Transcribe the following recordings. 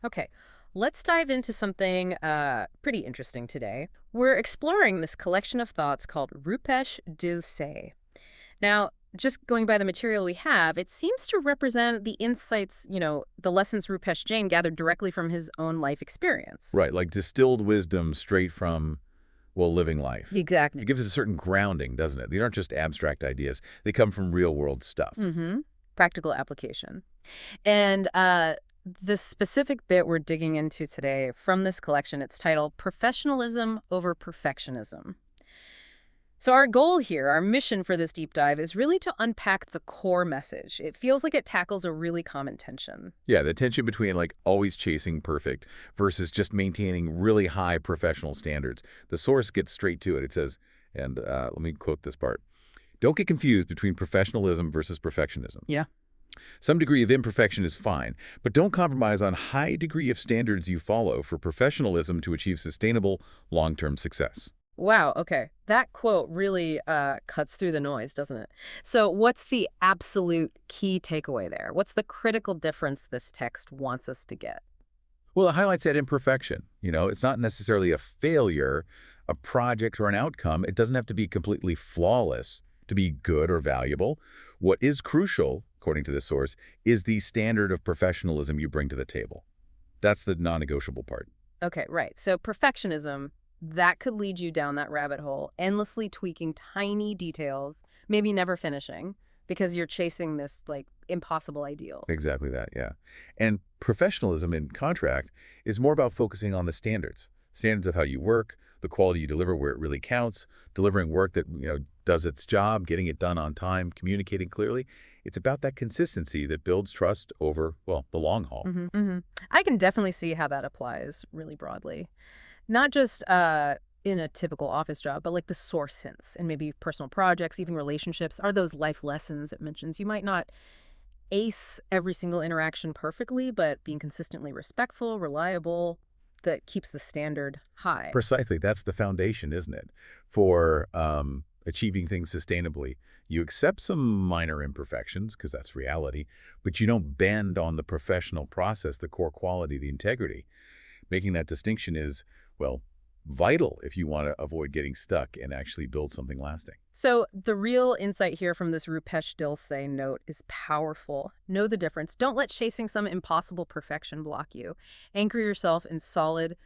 Okay, let's dive into something pretty interesting today. We're exploring this collection of thoughts called RupeshDilSe. Now, just going by the material we have, it seems to represent the insights, the lessons Rupesh Jain gathered directly from his own life experience. Right, like distilled wisdom straight from, well, living life. Exactly. It gives it a certain grounding, doesn't it? These aren't just abstract ideas. They come from real-world stuff. Mm-hmm. Practical application. And the specific bit we're digging into today from this collection, it's titled Professionalism over Perfectionism. So our goal here, our mission for this deep dive is really to unpack the core message. It feels like it tackles a really common tension. Yeah, the tension between like always chasing perfect versus just maintaining really high professional standards. The source gets straight to it. It says, and let me quote this part. Don't get confused between professionalism versus perfectionism. Yeah. Some degree of imperfection is fine, but don't compromise on high degree of standards you follow for professionalism to achieve sustainable long-term success. Wow, okay. That quote really cuts through the noise, doesn't it? So what's the absolute key takeaway there? What's the critical difference this text wants us to get? Well, it highlights that imperfection. It's not necessarily a failure, a project, or an outcome. It doesn't have to be completely flawless to be good or valuable. What is crucial, according to this source, is the standard of professionalism you bring to the table. That's the non-negotiable part. Okay, right. So perfectionism, that could lead you down that rabbit hole, endlessly tweaking tiny details, maybe never finishing, because you're chasing this, like, impossible ideal. Exactly that, yeah. And professionalism in contract is more about focusing on the standards. Standards of how you work, the quality you deliver where it really counts, delivering work that, does its job, getting it done on time, communicating clearly. It's about that consistency that builds trust over, well, the long haul. I can definitely see how that applies really broadly. Not just in a typical office job, but like the source sense and maybe personal projects, even relationships, are those life lessons it mentions. You might not ace every single interaction perfectly, but being consistently respectful, reliable, that keeps the standard high. Precisely, that's the foundation, isn't it? For achieving things sustainably. You accept some minor imperfections, because that's reality, but you don't bend on the professional process, the core quality, the integrity. Making that distinction is, well, vital if you want to avoid getting stuck and actually build something lasting. So the real insight here from this Rupesh Dilsey note is powerful. Know the difference. Don't let chasing some impossible perfection block you. Anchor yourself in solid,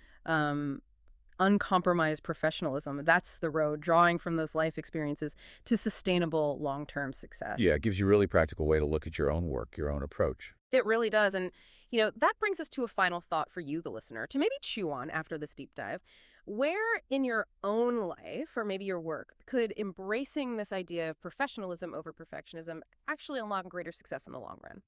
uncompromised professionalism. That's the road, drawing from those life experiences to sustainable long-term Yeah, success. it gives you a really practical way to look at your own work, your own approach. It really does. And, that brings us to a final thought for you, the listener, to maybe chew on after this deep dive. Where in your own life or maybe your work could embracing this idea of professionalism over perfectionism actually unlock greater success in the long run?